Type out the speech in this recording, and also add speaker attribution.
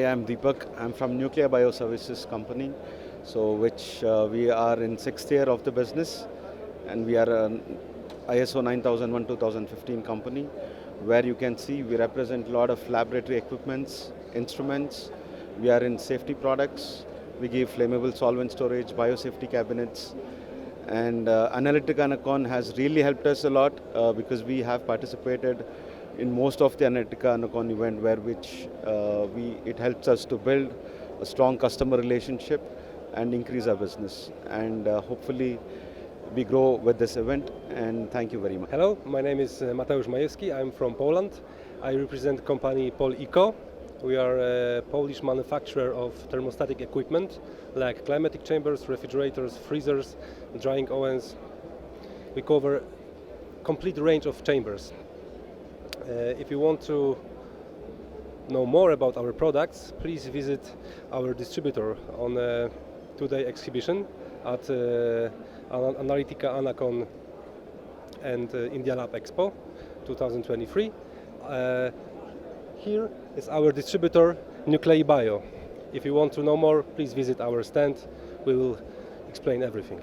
Speaker 1: I'm Deepak. I'm from Nucleibio Services company, so which we are in 6th year of the business, and we are an ISO 9001-2015 company, where you can see we represent a lot of laboratory equipments, instruments. We are in safety products. We give flammable solvent storage, biosafety cabinets, and Analytica Anacon has really helped us a lot because we have participated in most of the Analytica Anacon event, where it helps us to build a strong customer relationship and increase our business. And hopefully we grow with this event. And thank you very much.
Speaker 2: Hello, my name is Mateusz Majewski. I'm from Poland. I represent company Pol-Eco. We are a Polish manufacturer of thermostatic equipment like climatic chambers, refrigerators, freezers, drying ovens. We cover complete range of chambers. If you want to know more about our products, please visit our distributor on a two-day exhibition at Analytica Anacon and India Lab Expo 2023. Here is our distributor Nucleibio. If you want to know more, please visit our stand. We will explain everything.